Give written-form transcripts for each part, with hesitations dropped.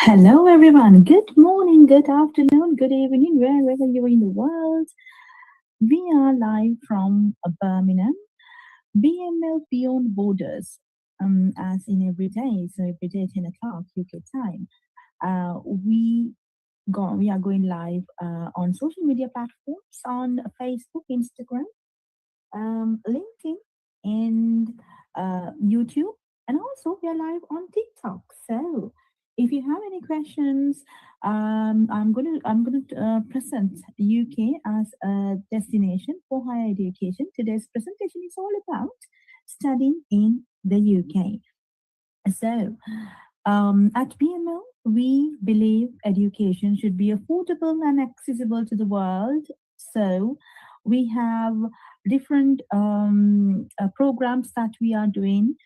Hello, everyone. Good morning, good afternoon, good evening, wherever you're in the world. We are live from Birmingham, BML Beyond Borders, as in every day. So every day, 10 o'clock UK time. We are going live on social media platforms on Facebook, Instagram, LinkedIn, and YouTube, and also we are live on TikTok. So if you have any questions, I'm gonna present UK as a destination for higher education. Today's presentation is all about studying in the UK. So at BML, we believe education should be affordable and accessible to the world. So we have different programs that we are doing.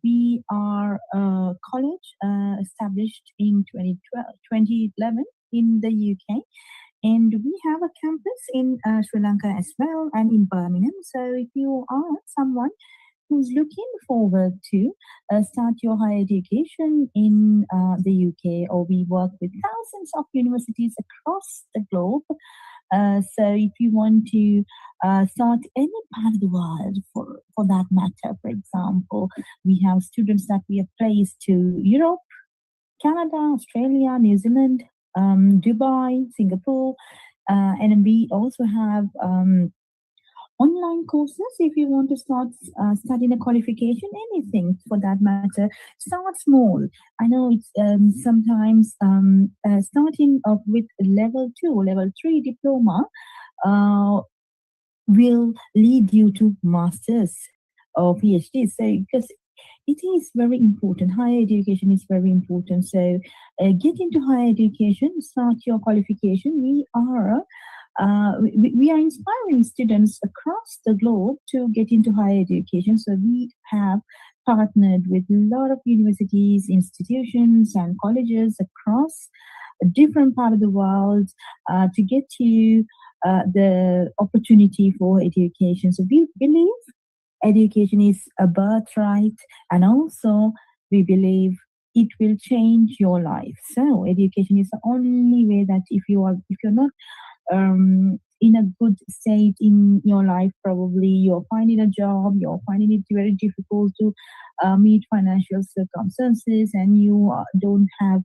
We are a college established in 2011 in the UK, and we have a campus in Sri Lanka as well and in Birmingham. So if you are someone who's looking forward to start your higher education in the UK, or we work with thousands of universities across the globe. So if you want to start any part of the world, for that matter, for example, we have students that we have placed to Europe, Canada, Australia, New Zealand, Dubai, Singapore, and we also have online courses. If you want to start studying a qualification, anything for that matter, start small. I know it's sometimes starting off with level 2, level 3 diploma will lead you to masters or PhD. So because it is very important, higher education is very important. So get into higher education, start your qualification. We are we are inspiring students across the globe to get into higher education. So we have partnered with a lot of universities, institutions, and colleges across a different part of the world to get you the opportunity for education. So we believe education is a birthright, and also we believe it will change your life. So education is the only way that if you're not in a good state in your life, probably you're finding a job, you're finding it very difficult to meet financial circumstances, and you don't have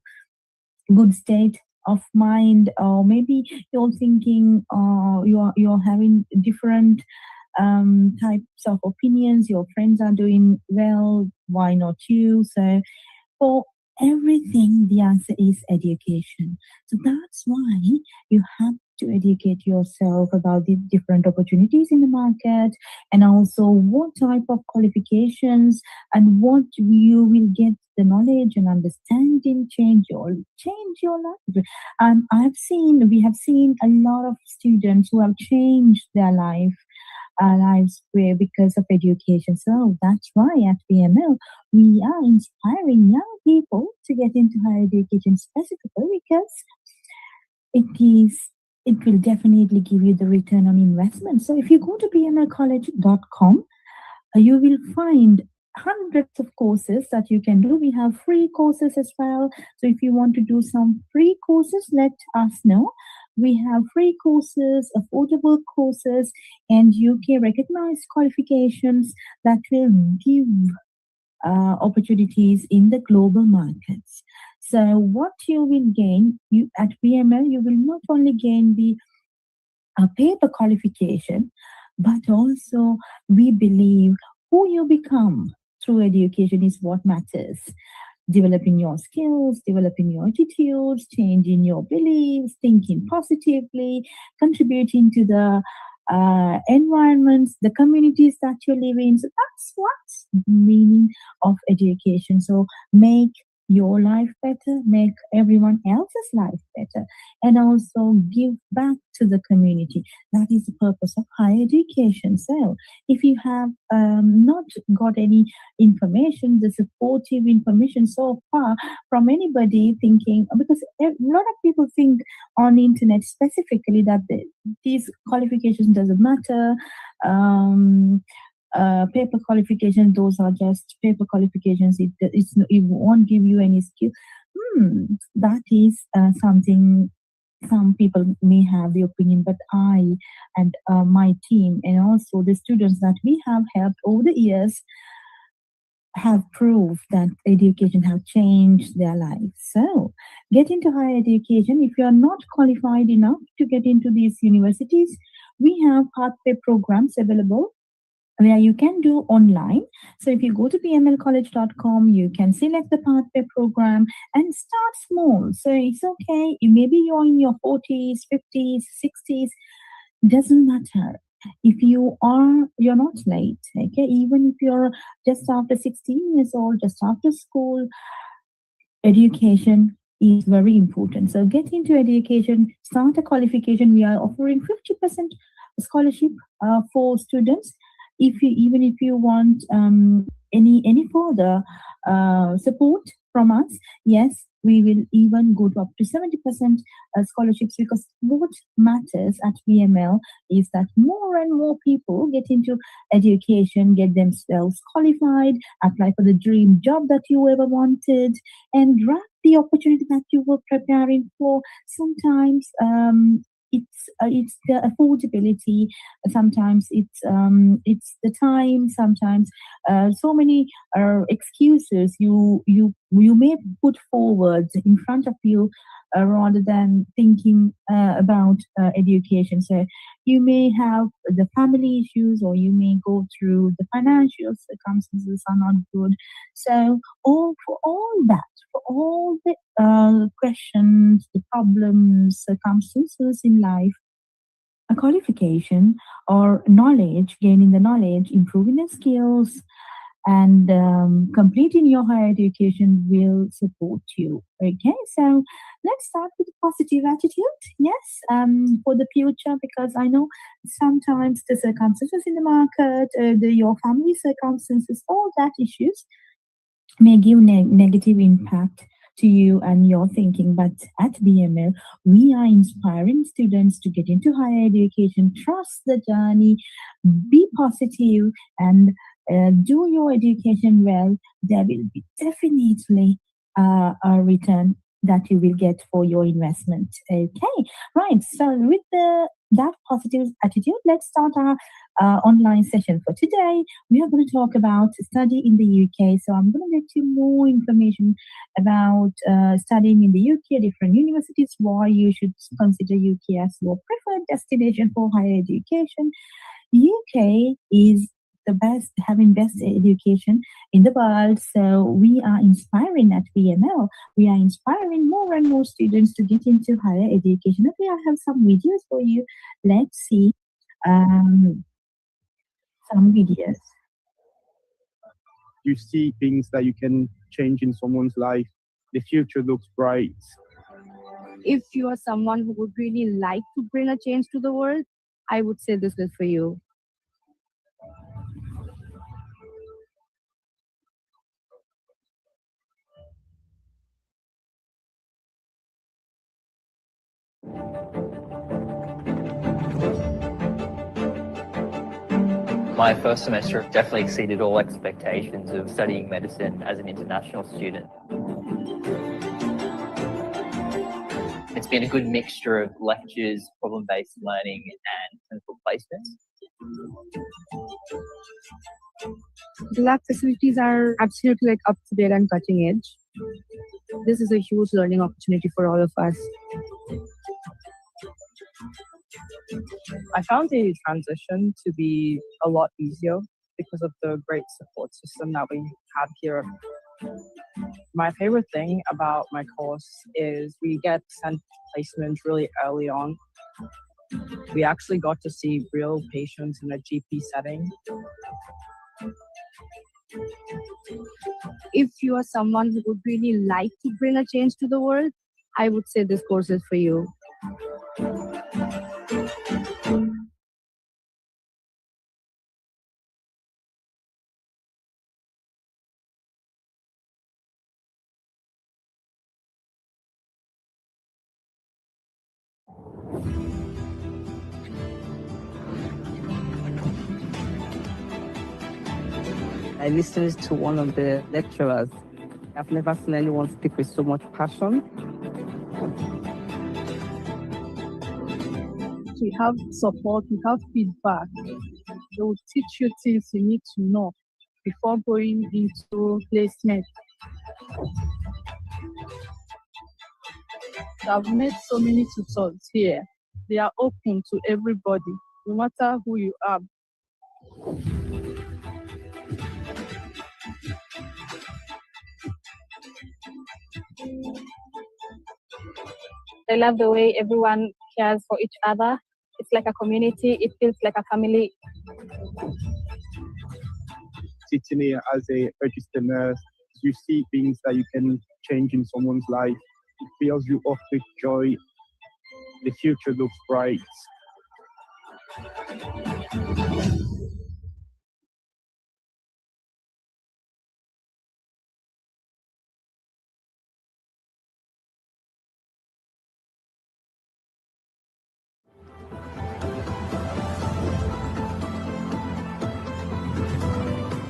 good state of mind, or maybe you're thinking you're having different types of opinions. Your friends are doing well, why not you? So for everything, the answer is education. So that's why you have to educate yourself about the different opportunities in the market, and also what type of qualifications and what you will get the knowledge and understanding change your life. And we have seen a lot of students who have changed their lives were because of education. So that's why at BML we are inspiring young people to get into higher education specifically because it is it will definitely give you the return on investment. So if you go to bmlcollege.com, you will find hundreds of courses that you can do. We have free courses as well. So if you want to do some free courses, let us know. We have free courses, affordable courses, and UK recognized qualifications that will give opportunities in the global markets. So what you will gain you at BML, you will not only gain the paper qualification, but also we believe who you become through education is what matters. Developing your skills, developing your attitudes, changing your beliefs, thinking positively, contributing to the environments, the communities that you live in. So that's what's the meaning of education. So make your life better, make everyone else's life better, and also give back to the community. That is the purpose of higher education. So if you have not got any information, the supportive information so far from anybody thinking, because a lot of people think on the internet specifically that these qualifications doesn't matter. Paper qualification, those are just paper qualifications. It won't give you any skill. That is something some people may have the opinion, but I and my team and also the students that we have helped over the years have proved that education have changed their lives. So get into higher education. If you are not qualified enough to get into these universities, we have pathway programs available where you can do online. So if you go to bmlcollege.com, you can select the pathway program and start small. So it's okay. Maybe you're in your 40s, 50s, 60s, doesn't matter. If you're not late, okay? Even if you're just after 16 years old, just after school, education is very important. So get into education, start a qualification. We are offering 50% scholarship for students. If you even if you want any further support from us, yes, we will even go to up to 70% scholarships, because what matters at BML is that more and more people get into education, get themselves qualified, apply for the dream job that you ever wanted, and grab the opportunity that you were preparing for. Sometimes it's the affordability, sometimes it's the time, sometimes so many excuses you may put forward in front of you, rather than thinking about education. So you may have the family issues, or you may go through the financial circumstances are not good. So for all the questions, the problems, circumstances in life, a qualification or knowledge, gaining the knowledge, improving the skills, and completing your higher education will support you. Okay, so let's start with a positive attitude. Yes, for the future, because I know sometimes the circumstances in the market, your family circumstances, all that issues may give negative impact to you and your thinking. But at BML, we are inspiring students to get into higher education, trust the journey, be positive, and do your education well. There will be definitely a return that you will get for your investment. Okay, right. So with that positive attitude, let's start our online session for today. We are going to talk about study in the UK. So I'm going to get you more information about studying in the UK, different universities, why you should consider UK as your preferred destination for higher education. UK is the best, having best education in the world. So we are inspiring at BML. We are inspiring more and more students to get into higher education. Okay, I have some videos for you. Let's see um, some videos. You see things that you can change in someone's life. The future looks bright. If you are someone who would really like to bring a change to the world, I would say this is for you. My first semester definitely exceeded all expectations of studying medicine as an international student. It's been a good mixture of lectures, problem-based learning, and clinical placements. The lab facilities are absolutely up to date and cutting edge. This is a huge learning opportunity for all of us. I found the transition to be a lot easier because of the great support system that we have here. My favorite thing about my course is we get sent placement really early on. We actually got to see real patients in a GP setting. If you are someone who would really like to bring a change to the world, I would say this course is for you. I listened to one of the lecturers. I've never seen anyone speak with so much passion. We have support, we have feedback. They will teach you things you need to know before going into placement. I've met so many tutors here. They are open to everybody, no matter who you are. I love the way everyone cares for each other. It's like a community. It feels like a family. Sitting here as a registered nurse, you see things that you can change in someone's life. It fills you up with joy. The future looks bright.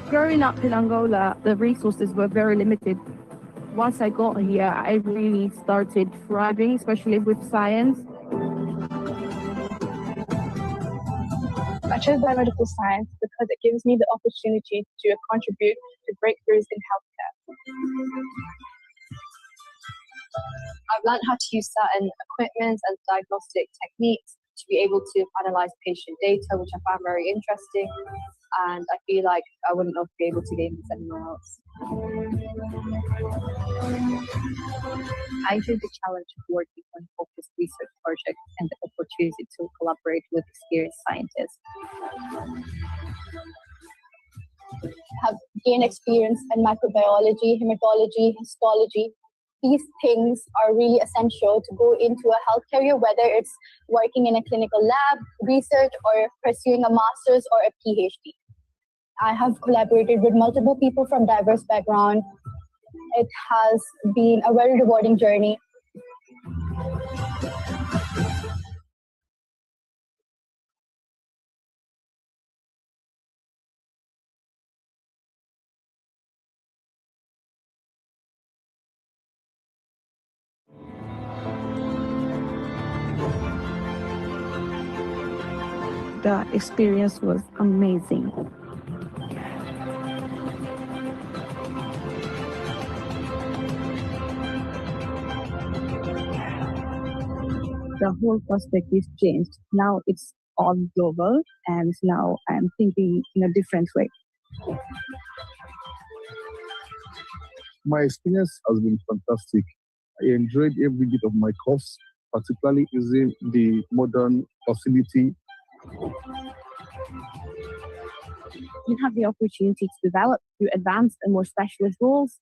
Growing up in Angola, the resources were very limited. Once I got here, I really started thriving, especially with science. I chose biomedical science because it gives me the opportunity to contribute to breakthroughs in healthcare. I've learned how to use certain equipment and diagnostic techniques to be able to analyze patient data, which I found very interesting. And I feel like I wouldn't have been able to gain this anywhere else. I enjoyed the challenge of working on focused research projects and the opportunity to collaborate with experienced scientists. have gained experience in microbiology, hematology, histology. These things are really essential to go into a health career, whether it's working in a clinical lab, research, or pursuing a master's or a PhD. I have collaborated with multiple people from diverse backgrounds. It has been a very rewarding journey. The experience was amazing. The whole perspective changed. Now it's all global, and now I'm thinking in a different way. My experience has been fantastic. I enjoyed every bit of my course, particularly using the modern facility. You have the opportunity to develop through advanced and more specialist roles.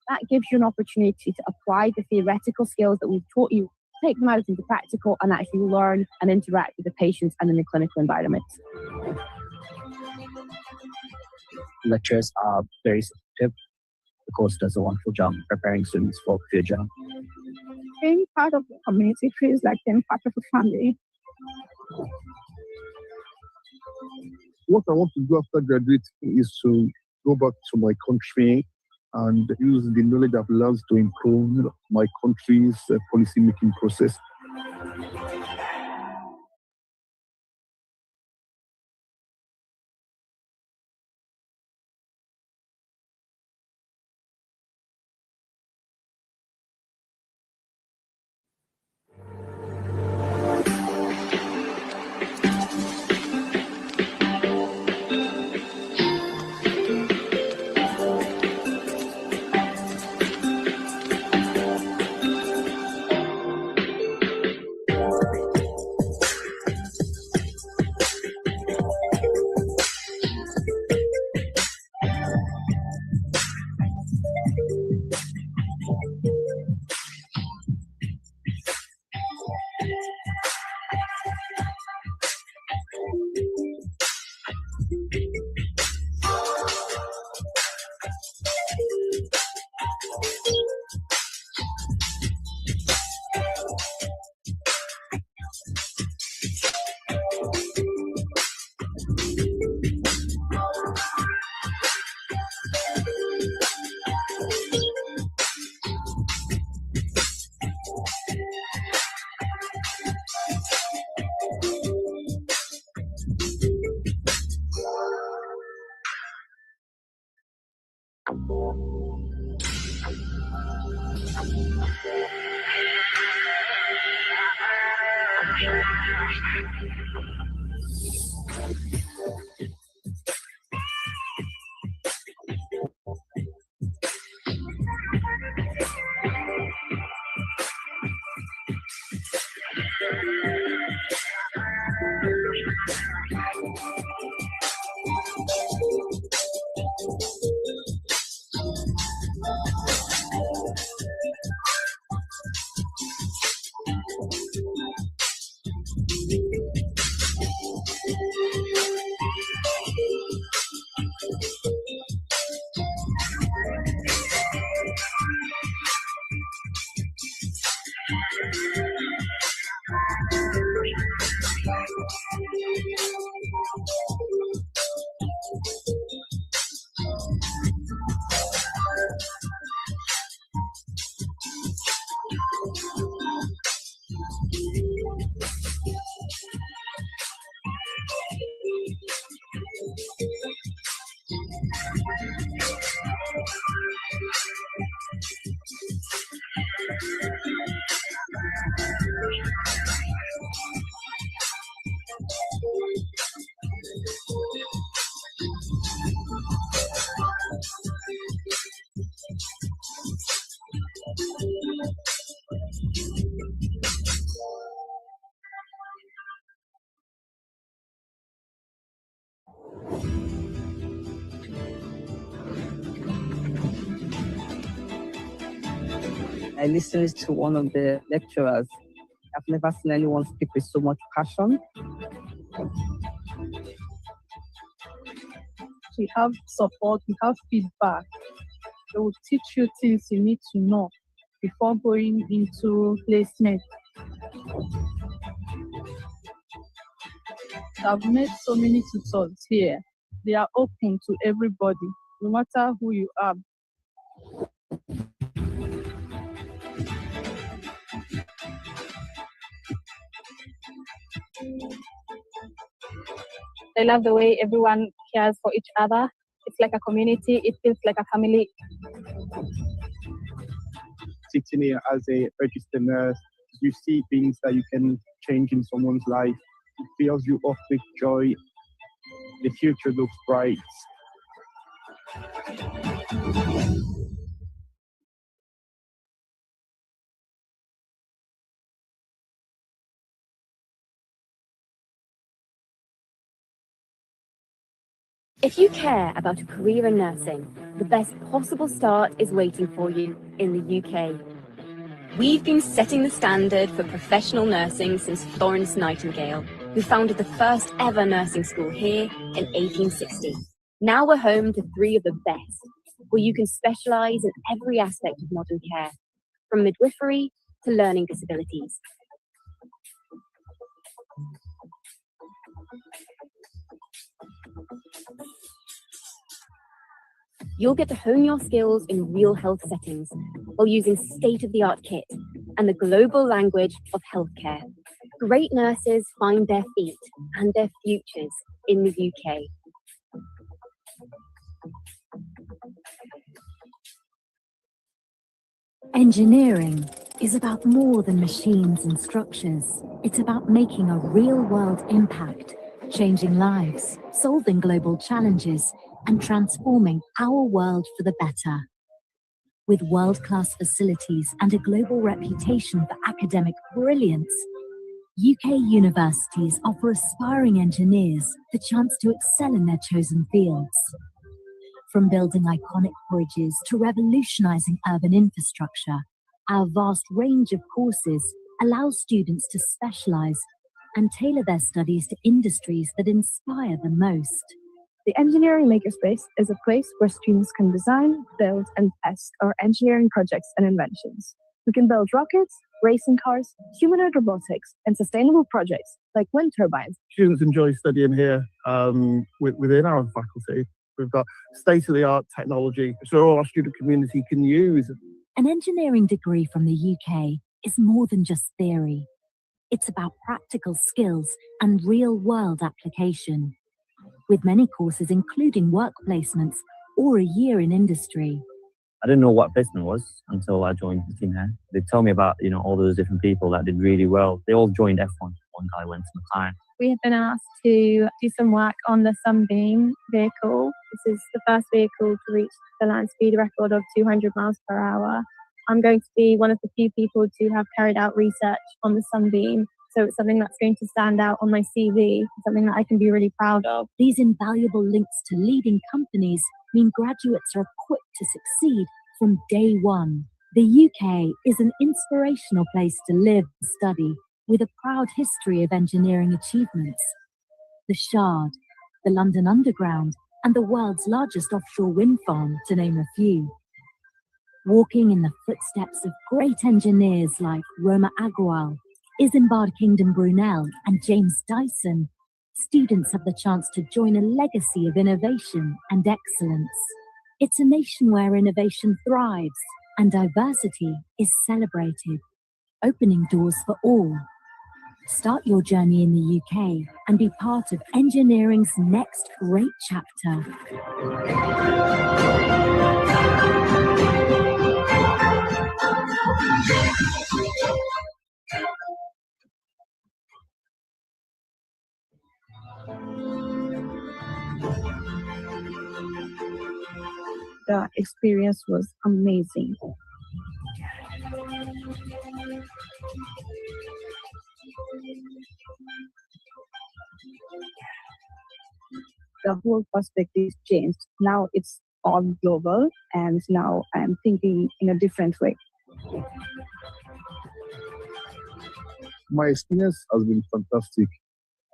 That gives you an opportunity to apply the theoretical skills that we've taught you, take them out into practical, and actually learn and interact with the patients and in the clinical environment. Lecturers are very supportive. The course does a wonderful job preparing students for the future. Being part of the community feels like being part of a family. What I want to do after graduating is to go back to my country and use the knowledge I've learned to improve my country's policy-making process. I listened to one of the lecturers. I've never seen anyone speak with so much passion. We have support, we have feedback. They will teach you things you need to know before going into placement. I've met so many tutors here. They are open to everybody, no matter who you are. I love the way everyone cares for each other. It's like a community. It feels like a family. Sitting here as a registered nurse, you see things that you can change in someone's life. It fills you up with joy. The future looks bright. If you care about a career in nursing, the best possible start is waiting for you in the UK. We've been setting the standard for professional nursing since Florence Nightingale, who founded the first ever nursing school here in 1860. Now we're home to 3 of the best, where you can specialise in every aspect of modern care, from midwifery to learning disabilities. You'll get to hone your skills in real health settings while using state-of-the-art kit and the global language of healthcare. Great nurses find their feet and their futures in the UK. Engineering is about more than machines and structures. It's about making a real-world impact, changing lives, solving global challenges, and transforming our world for the better. With world-class facilities and a global reputation for academic brilliance, UK universities offer aspiring engineers the chance to excel in their chosen fields. From building iconic bridges to revolutionizing urban infrastructure, our vast range of courses allows students to specialize and tailor their studies to industries that inspire them most. The Engineering Makerspace is a place where students can design, build, and test our engineering projects and inventions. We can build rockets, racing cars, humanoid robotics, and sustainable projects like wind turbines. Students enjoy studying here within our faculty. We've got state-of-the-art technology, so all our student community can use. An engineering degree from the UK is more than just theory. It's about practical skills and real-world application, with many courses including work placements or a year in industry. I didn't know what placement was until I joined the team here. They told me about, all those different people that did really well. They all joined F1. One guy went to McLaren. We have been asked to do some work on the Sunbeam vehicle. This is the first vehicle to reach the land speed record of 200 miles per hour. I'm going to be one of the few people to have carried out research on the Sunbeam. So it's something that's going to stand out on my CV, something that I can be really proud of. These invaluable links to leading companies mean graduates are equipped to succeed from day one. The UK is an inspirational place to live and study, with a proud history of engineering achievements. The Shard, the London Underground, and the world's largest offshore wind farm, to name a few. Walking in the footsteps of great engineers like Roma Agarwal, Isambard Kingdom Brunel, and James Dyson, students have the chance to join a legacy of innovation and excellence. It's a nation where innovation thrives and diversity is celebrated, opening doors for all. Start your journey in the UK and be part of engineering's next great chapter. The experience was amazing. The whole perspective changed. Now it's all global, and now I'm thinking in a different way. My experience has been fantastic.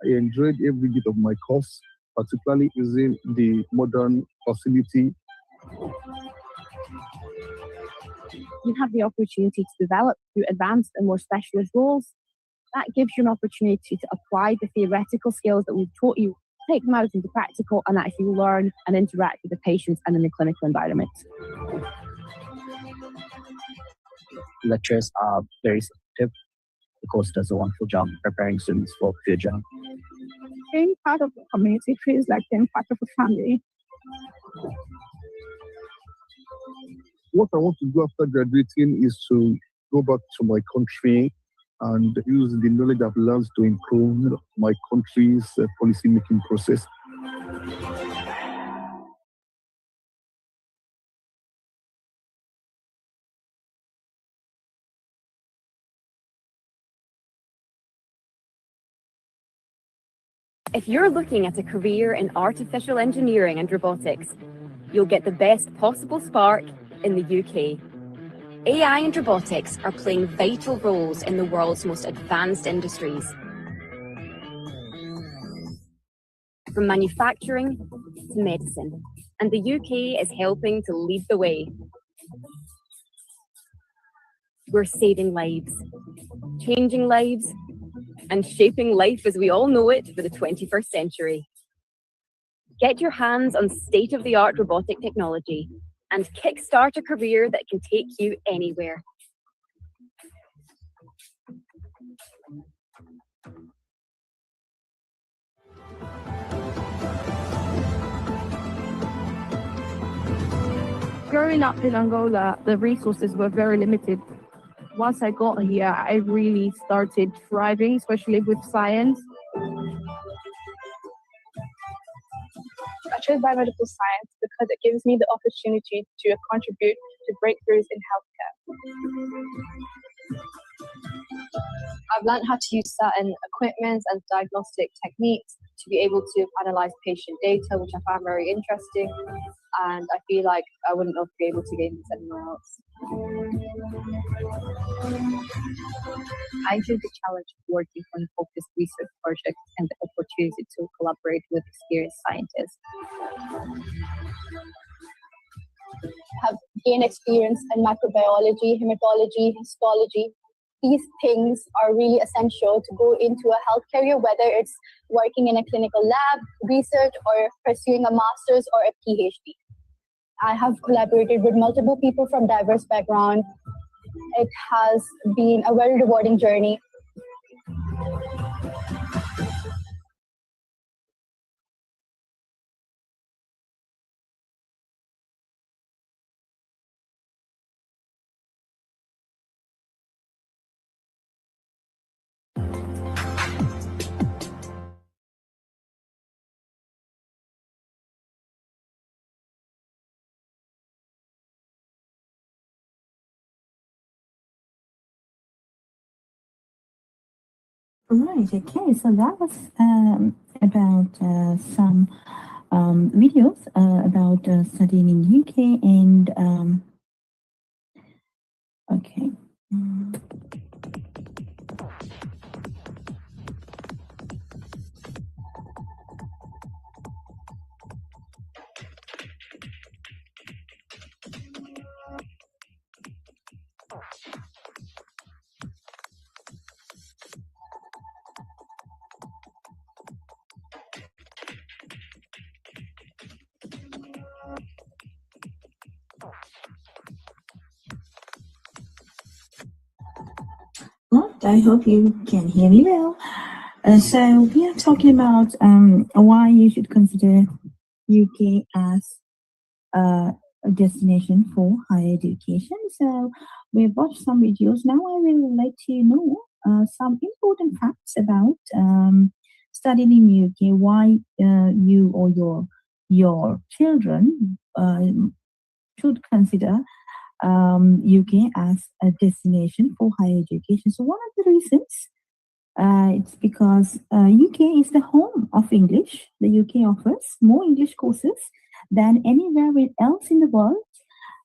I enjoyed every bit of my course, particularly using the modern facility. You have the opportunity to develop through advanced and more specialist roles. That gives you an opportunity to apply the theoretical skills that we've taught you, take them out into practical, and actually learn and interact with the patients and in the clinical environment. Lecturers are very supportive. The course does a wonderful job preparing students for the future. Being part of the community feels like being part of a family. What I want to do after graduating is to go back to my country and use the knowledge I've learned to improve my country's policy-making process. If you're looking at a career in artificial engineering and robotics, you'll get the best possible spark in the UK. AI and robotics are playing vital roles in the world's most advanced industries. From manufacturing to medicine, and the UK is helping to lead the way. We're saving lives, changing lives, and shaping life as we all know it for the 21st century. Get your hands on state-of-the-art robotic technology and kickstart a career that can take you anywhere. Growing up in Angola, the resources were very limited. Once I got here, I really started thriving, especially with science. I chose biomedical science because it gives me the opportunity to contribute to breakthroughs in healthcare. I've learned how to use certain equipments and diagnostic techniques to be able to analyze patient data, which I found very interesting. And I feel like I wouldn't have been able to gain this anywhere else. I enjoyed the challenge of working on focused research projects and the opportunity to collaborate with experienced scientists. I have gained experience in microbiology, hematology, histology. These things are really essential to go into a health career, whether it's working in a clinical lab, research, or pursuing a master's or a PhD. I have collaborated with multiple people from diverse backgrounds. It has been a very rewarding journey. Right, okay, so that was about some videos about studying in UK and okay. Right, I hope you can hear me well. So we are talking about why you should consider UK as a destination for higher education. So we've watched some videos. Now I will let you know some important facts about studying in UK. Why you or your children should consider UK as a destination for higher education. So one of the reasons it's because UK is the home of English. The UK offers more English courses than anywhere else in the world.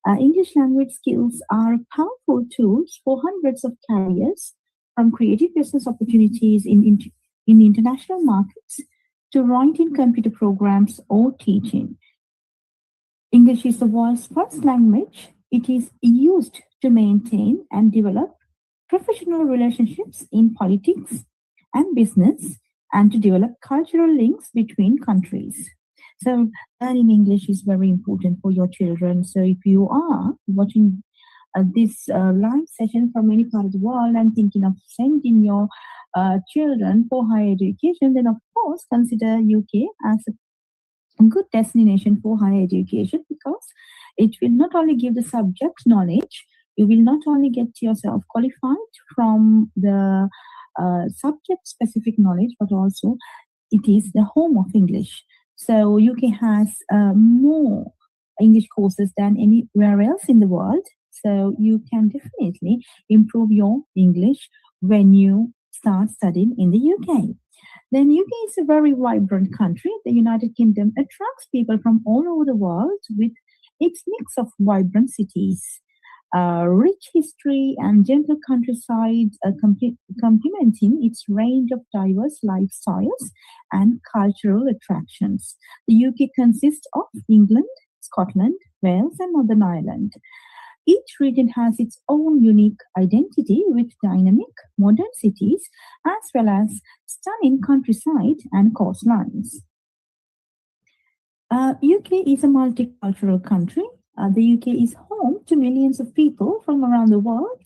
English language skills are powerful tools for hundreds of careers, from creative business opportunities in international markets to writing computer programs or teaching. English is the world's first language. It is used to maintain and develop professional relationships in politics and business and to develop cultural links between countries. So learning English is very important for your children. So if you are watching this live session from any part of the world and thinking of sending your children for higher education, then of course consider UK as a good destination for higher education, because it will not only give the subject knowledge, you will not only get yourself qualified from the subject specific knowledge, but also it is the home of English. So UK has more English courses than anywhere else in the world. So you can definitely improve your English when you start studying in the UK. Then UK is a very vibrant country. The United Kingdom attracts people from all over the world with its mix of vibrant cities, rich history and gentle countryside, complementing its range of diverse lifestyles and cultural attractions. The UK consists of England, Scotland, Wales, and Northern Ireland. Each region has its own unique identity with dynamic modern cities as well as stunning countryside and coastlines. UK is a multicultural country. The UK is home to millions of people from around the world.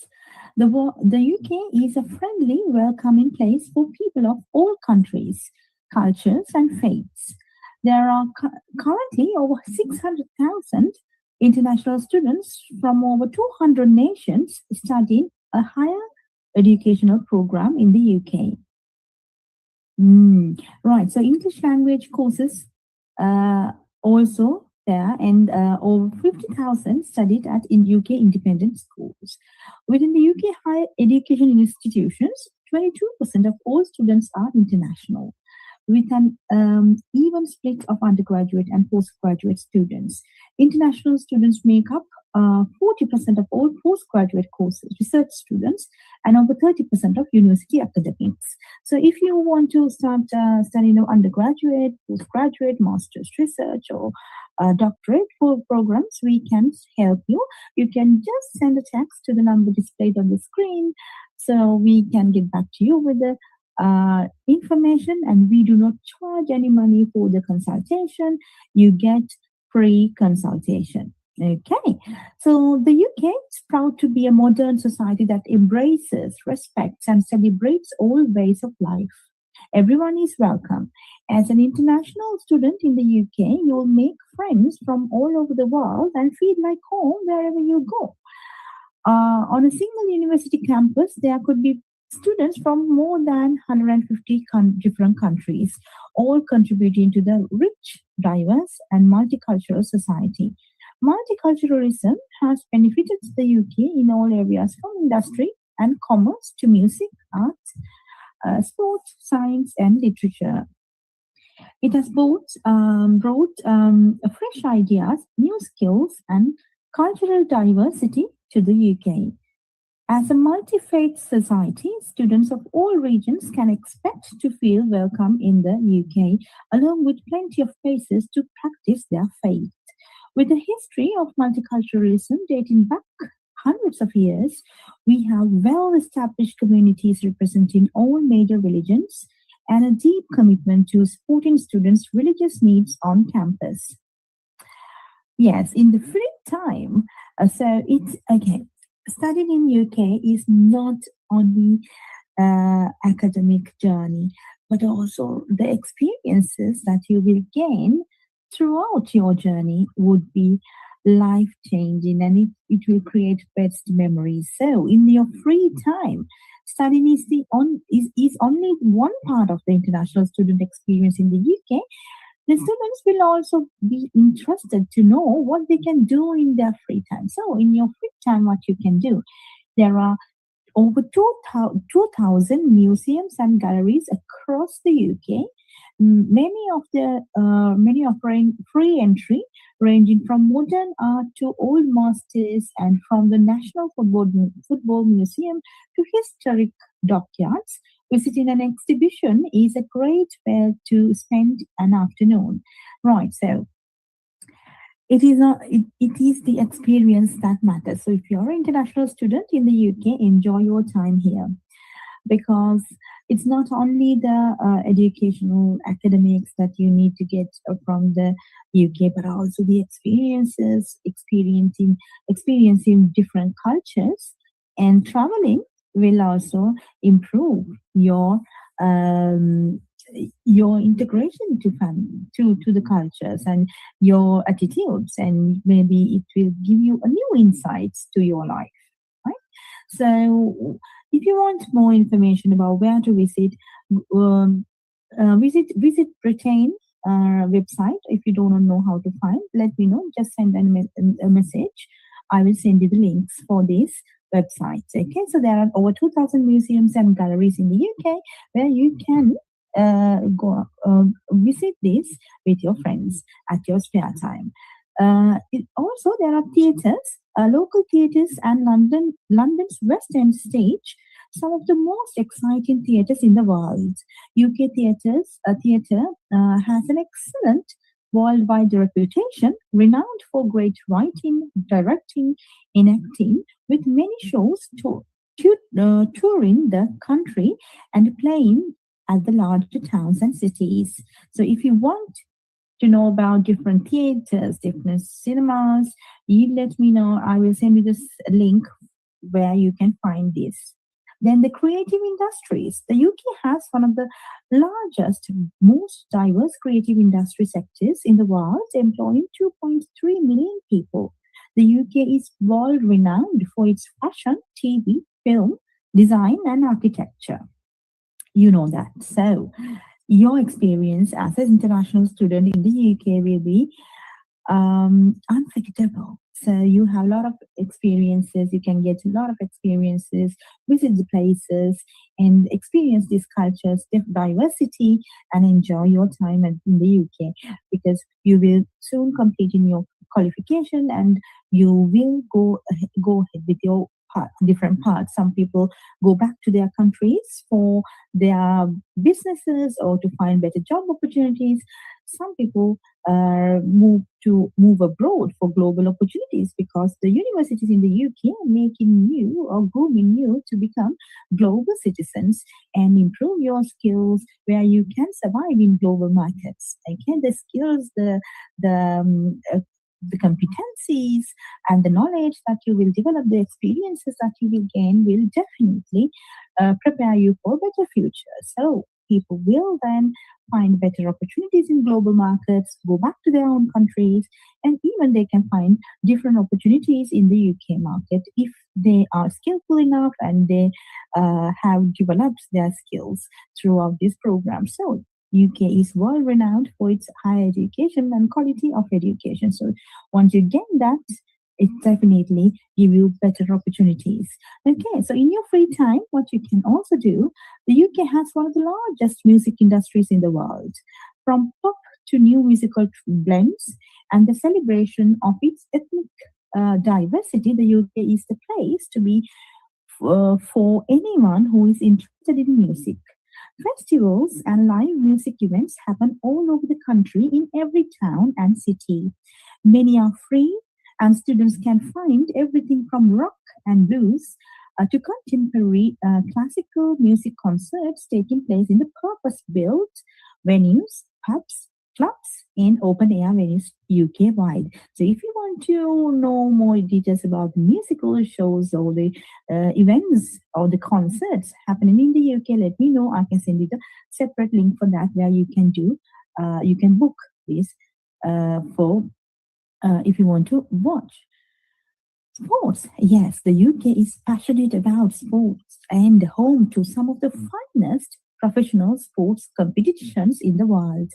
The UK is a friendly, welcoming place for people of all countries, cultures, and faiths. There are currently over 600,000 international students from over 200 nations studying a higher educational program in the UK. Right, so English language courses also there, and over 50,000 studied in UK independent schools. Within the UK higher education institutions, 22% of all students are international, with an even split of undergraduate and postgraduate students. International students make up 40% of all postgraduate courses, research students, and over 30% of university academics. So if you want to start studying undergraduate, postgraduate, master's research, or doctorate programs, we can help you. You can just send a text to the number displayed on the screen, so we can get back to you with the information, and we do not charge any money for the consultation. You get free consultation. Okay, so the UK is proud to be a modern society that embraces, respects, and celebrates all ways of life. Everyone is welcome. As an international student in the UK, you'll make friends from all over the world and feel like home wherever you go. On a single university campus, there could be students from more than 150 different countries, all contributing to the rich, diverse, and multicultural society. Multiculturalism has benefited the UK in all areas, from industry and commerce to music, arts, sports, science, and literature. It has brought fresh ideas, new skills, and cultural diversity to the UK. As a multi-faith society, students of all regions can expect to feel welcome in the UK, along with plenty of places to practice their faith. With a history of multiculturalism dating back hundreds of years, we have well-established communities representing all major religions and a deep commitment to supporting students' religious needs on campus. Yes, in the free time, so it's okay. Studying in UK is not only academic journey, but also the experiences that you will gain throughout your journey would be life-changing, and it will create best memories. So in your free time, studying is only one part of the international student experience in the UK. The students will also be interested to know what they can do in their free time. So in your free time, what you can do, there are over 2,000 museums and galleries across the UK. many offering free entry, ranging from modern art to old masters, and from the National Football Museum to historic dockyards. Visiting an exhibition is a great way to spend an afternoon. Right, so it is the experience that matters. So if you're an international student in the UK, enjoy your time here, because it's not only the educational academics that you need to get from the UK, but also the experiencing different cultures, and traveling will also improve your integration to the cultures and your attitudes, and maybe it will give you a new insights to your life, right? So if you want more information about where to visit, visit Britain website. If you don't know how to find, let me know. Just send a message. I will send you the links for this website. Okay, so there are over 2,000 museums and galleries in the UK where you can go visit this with your friends at your spare time. Also, there are theatres, local theatres, and London's West End stage, some of the most exciting theatres in the world. UK theatre has an excellent worldwide reputation, renowned for great writing, directing, and acting, with many shows touring the country and playing at the larger towns and cities. So if you want to know about different theaters, different cinemas, you let me know. I will send you this link where you can find this. Then the creative industries. The UK has one of the largest, most diverse creative industry sectors in the world, employing 2.3 million people. The UK is world renowned for its fashion, TV, film, design, and architecture. You know that. So your experience as an international student in the UK will be unforgettable. So you have a lot of experiences. You can get a lot of experiences, visit the places, and experience these cultures, diversity, and enjoy your time in the UK, because you will soon complete in your qualification and you will go ahead with your different parts. Some people go back to their countries for their businesses or to find better job opportunities. Some people move abroad for global opportunities, because the universities in the UK are making you or grooming you to become global citizens and improve your skills where you can survive in global markets. Okay, the skills, the competencies and the knowledge that you will develop, the experiences that you will gain will definitely prepare you for a better future. So people will then find better opportunities in global markets, go back to their own countries, and even they can find different opportunities in the UK market if they are skillful enough and they have developed their skills throughout this program. So UK is world renowned for its higher education and quality of education. So once you gain that, it definitely give you better opportunities. Okay, so in your free time, what you can also do, the UK has one of the largest music industries in the world. From pop to new musical blends and the celebration of its ethnic diversity, the UK is the place to be for anyone who is interested in music. Festivals and live music events happen all over the country in every town and city. Many are free, and students can find everything from rock and blues to contemporary classical music concerts taking place in the purpose-built venues, pubs, clubs, and open-air venues UK-wide. So if you want to know more details about the musical shows or the events or the concerts happening in the UK, let me know. I can send you the separate link for that, where you can book this for if you want to watch. Sports. Yes, the UK is passionate about sports and home to some of the finest professional sports competitions in the world.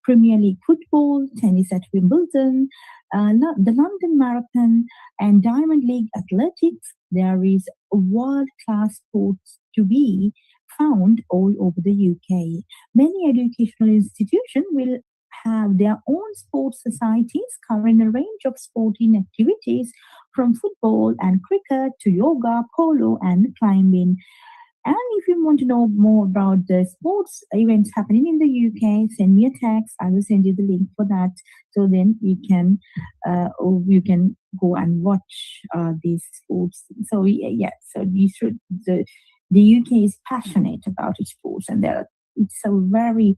Premier League football, tennis at Wimbledon, the London Marathon, and Diamond League athletics. There is world-class sports to be found all over the UK. Many educational institutions will have their own sports societies covering a range of sporting activities from football and cricket to yoga, polo, and climbing. And if you want to know more about the sports events happening in the UK, send me a text. I will send you the link for that. So then you can go and watch these sports. So yeah, so the UK is passionate about its sports, and it's a very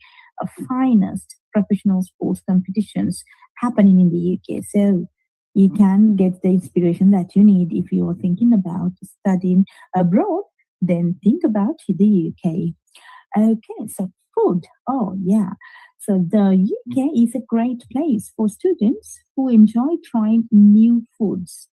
finest professional sports competitions happening in the UK. So you can get the inspiration that you need if you are thinking about studying abroad. Then think about the UK. Okay, so food. Oh, yeah. So the UK is a great place for students who enjoy trying new foods.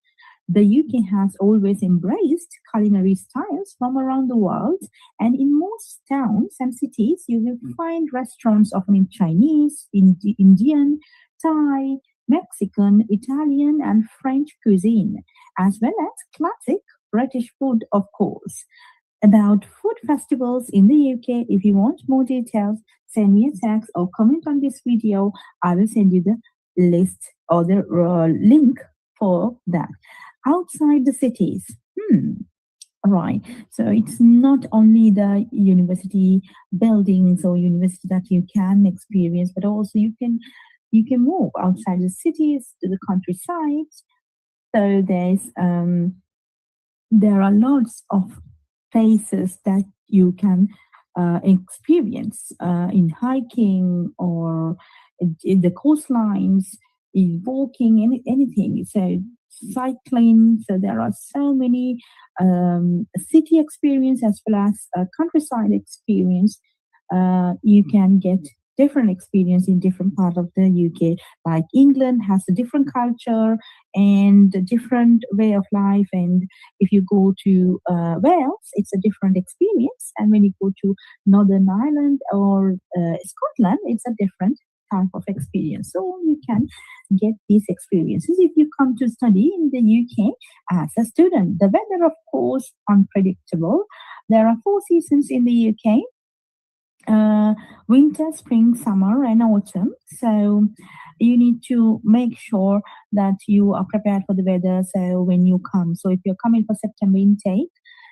The UK has always embraced culinary styles from around the world, and in most towns and cities, you will find restaurants offering Chinese, Indian, Thai, Mexican, Italian, and French cuisine, as well as classic British food, of course. About food festivals in the UK, if you want more details, send me a text or comment on this video. I will send you the list or the link for that. Outside the cities, right. So it's not only the university buildings or university that you can experience, but also you can move outside the cities to the countryside. So there are lots of places that you can experience in hiking or in the coastlines, in walking, anything. So cycling. So there are so many city experience as well as countryside experience. You can get different experience in different part of the UK. Like England has a different culture and a different way of life. And if you go to Wales, it's a different experience. And when you go to Northern Ireland or Scotland, it's a different type of experience. So you can get these experiences if you come to study in the UK as a student. The weather, of course, unpredictable. There are 4 seasons in the UK. Winter, spring, summer, and autumn. So you need to make sure that you are prepared for the weather. So when you come, so if you're coming for September intake,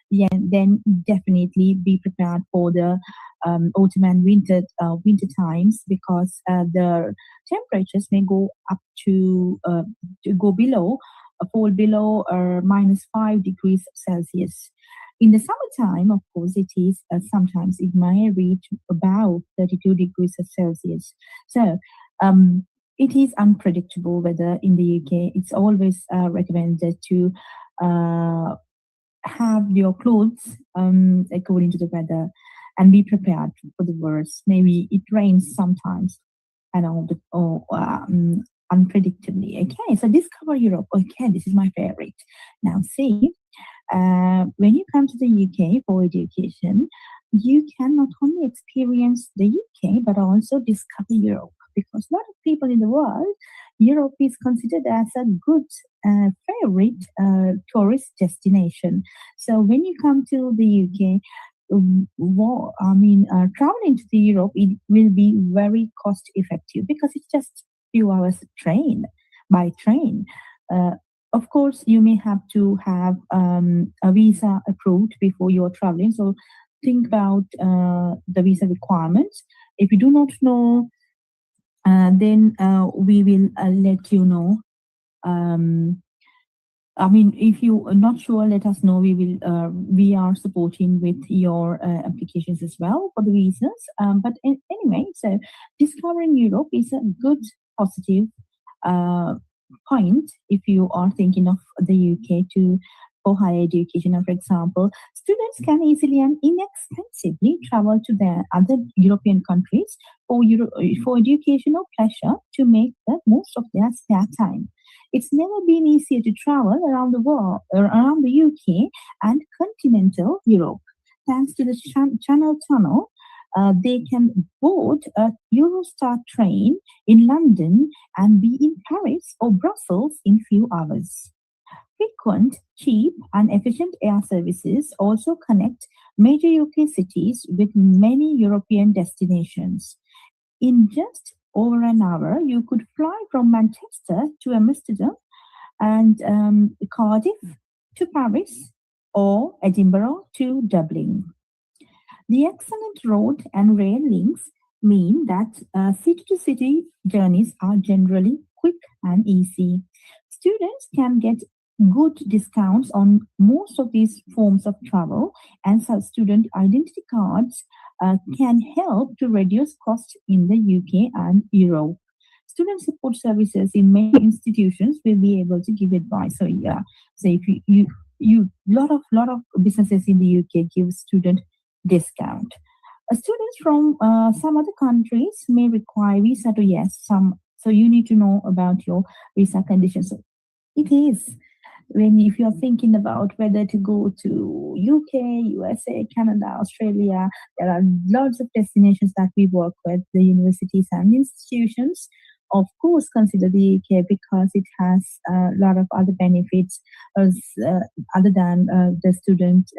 yeah, then definitely be prepared for the autumn and winter times, because the temperatures may go up to go below, fall below or -5 degrees Celsius. In the summertime, of course, it is sometimes it may reach about 32 degrees Celsius. So it is unpredictable weather in the UK. It's always recommended to have your clothes according to the weather and be prepared for the worst. Maybe it rains sometimes and unpredictably. Okay, so discover Europe. Okay, this is my favorite. Now see. When you come to the UK for education, you can not only experience the UK but also discover Europe, because a lot of people in the world, Europe is considered as a good favorite tourist destination. So when you come to the UK, traveling to the Europe, it will be very cost effective because it's just few hours by train. Of course, you may have to have a visa approved before you're traveling. So think about the visa requirements. If you do not know, then we will let you know. If you are not sure, let us know. We are supporting with your applications as well for the visas. But anyway, so discovering Europe is a good positive point if you are thinking of the UK for higher education. For example, students can easily and inexpensively travel to the other European countries for education or pleasure to make the most of their spare time. It's never been easier to travel around the world, around the UK and continental Europe. Thanks to the Channel Tunnel, they can board a Eurostar train in London and be in Paris or Brussels in few hours. Frequent, cheap, and efficient air services also connect major UK cities with many European destinations. In just over an hour, you could fly from Manchester to Amsterdam and Cardiff to Paris or Edinburgh to Dublin. The excellent road and rail links mean that city to city journeys are generally quick and easy. Students can get good discounts on most of these forms of travel, and some student identity cards can help to reduce costs in the UK and Europe. Student support services in many institutions will be able to give advice. So yeah, so if you lot of businesses in the UK give student discount. Students from some other countries may require visa to yes some. So you need to know about your visa conditions. So it is when if you're thinking about whether to go to UK, USA, Canada, Australia, there are lots of destinations that we work with, the universities and institutions. Of course, consider the UK because it has a lot of other benefits as, other than the student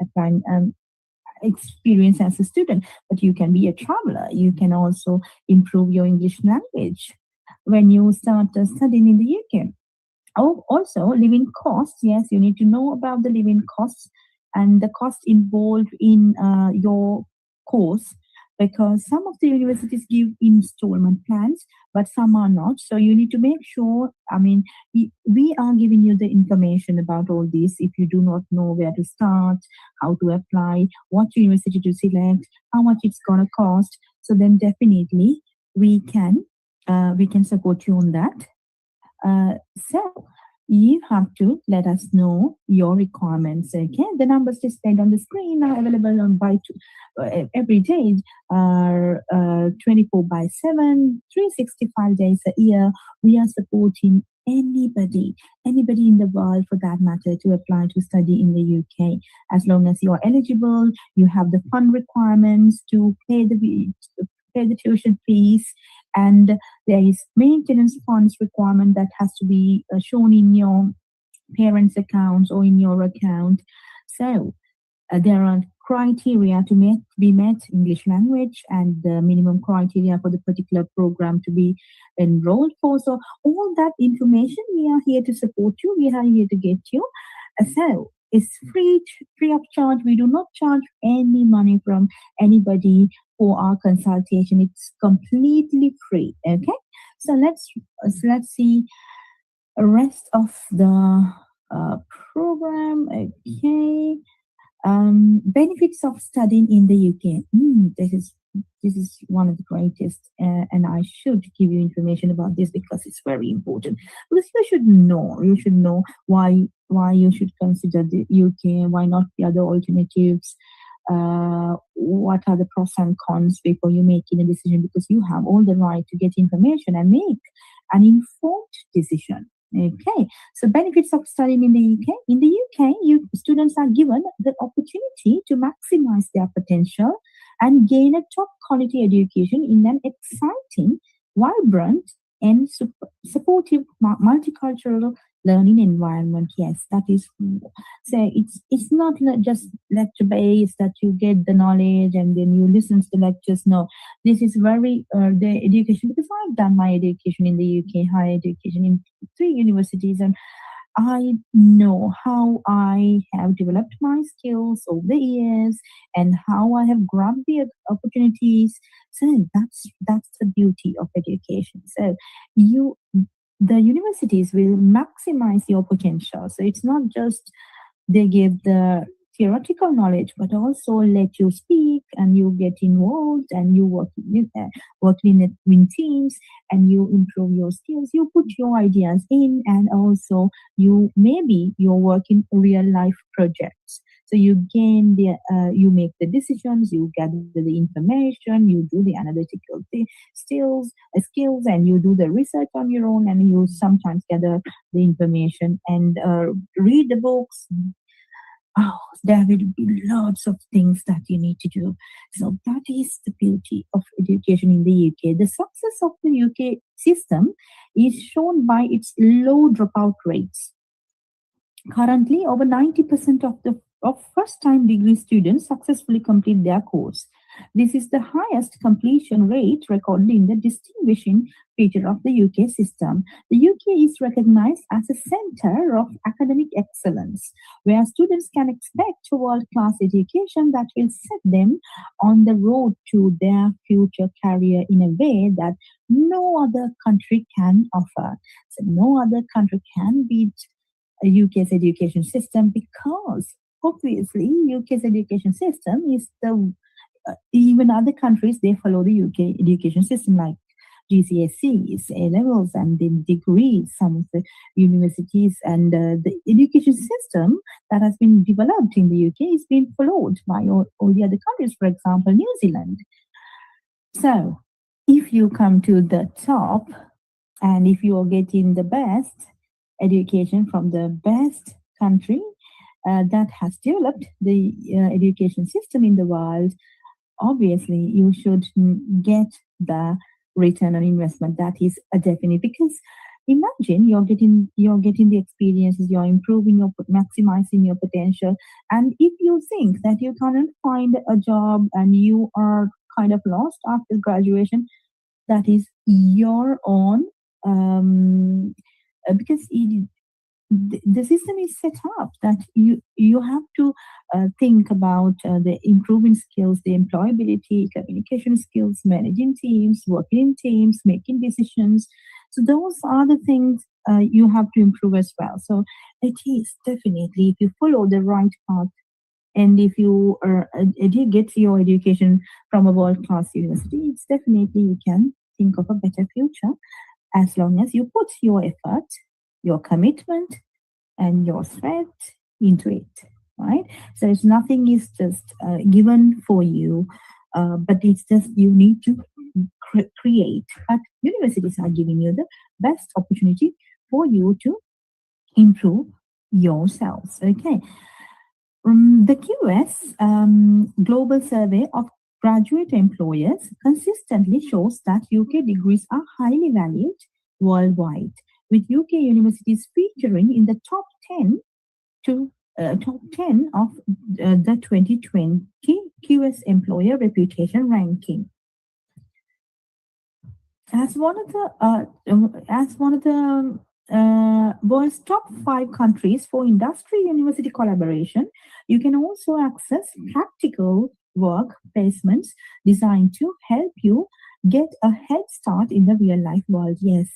applying experience as a student. But you can be a traveler. You can also improve your English language when you start studying in the UK. Oh, also, living costs. Yes, you need to know about the living costs and the cost involved in your course because some of the universities give installment plans, but some are not. So you need to make sure. I mean, we are giving you the information about all this. If you do not know where to start, how to apply, what university to select, how much it's gonna cost, so then definitely we can support you on that. So you have to let us know your requirements. Okay, the numbers displayed on the screen are available on every day, are 24 by 7, 365 days a year. We are supporting anybody in the world for that matter to apply to study in the UK. As long as you are eligible, you have the fund requirements to pay the tuition fees, and there is maintenance funds requirement that has to be shown in your parents' accounts or in your account. So there are criteria to be met, English language, and the minimum criteria for the particular program to be enrolled for. So all that information, we are here to support you. We are here to get you. So it's free of charge. We do not charge any money from anybody for our consultation. It's completely free. Okay, so let's see the rest of the program. Okay, benefits of studying in the UK. This is one of the greatest, and I should give you information about this because it's very important. Because you should know why you should consider the UK, why not the other alternatives. What are the pros and cons before you making a decision, because you have all the right to get information and make an informed decision. Okay, so benefits of studying in the UK. In the UK, students are given the opportunity to maximize their potential and gain a top quality education in an exciting, vibrant, and supportive multicultural learning environment. Yes, that is. So it's not just lecture based that you get the knowledge and then you listen to the lectures. No, this is very the education, because I've done my education in the UK, higher education in 3 universities, and I know how I have developed my skills over the years and how I have grabbed the opportunities. So that's the beauty of education. So the universities will maximize your potential. So it's not just they give the theoretical knowledge, but also let you speak and you get involved and you work in teams and you improve your skills. You put your ideas in, and also you work in real life projects. So you gain you make the decisions, you gather the information, you do the analytical skills, and you do the research on your own, and you sometimes gather the information and read the books. Oh, there will be lots of things that you need to do. So that is the beauty of education in the UK. The success of the UK system is shown by its low dropout rates. Currently, over 90% of first-time degree students successfully complete their course. This is the highest completion rate recorded in the distinguishing feature of the UK system. The UK is recognized as a center of academic excellence, where students can expect a world-class education that will set them on the road to their future career in a way that no other country can offer. So no other country can beat UK's education system, because obviously UK's education system is the even other countries, they follow the UK education system, like GCSEs, A levels, and then degrees. Some of the universities and the education system that has been developed in the UK is being followed by all the other countries. For example, New Zealand. So, if you come to the top, and if you are getting the best education from the best country that has developed the education system in the world, obviously you should get the return on investment. That is a definite, because imagine you're getting the experiences, you're improving, you're maximizing your potential, and if you think that you cannot find a job and you are kind of lost after graduation, that is your own because the system is set up that you have to think about the improving skills, the employability, communication skills, managing teams, working in teams, making decisions. So those are the things you have to improve as well. So it is definitely, if you follow the right path, and if you get your education from a world-class university, it's definitely you can think of a better future, as long as you put your effort, your commitment, and your sweat into it, right? So it's nothing is just given for you, but it's just you need to create. But universities are giving you the best opportunity for you to improve yourselves. Okay. The QS Global Survey of Graduate Employers consistently shows that UK degrees are highly valued worldwide, with UK universities featuring in the top 10 of the 2020 QS Employer Reputation Ranking. As one of the world's top 5 countries for industry-university collaboration, you can also access practical work placements designed to help you get a head start in the real-life world. Yes,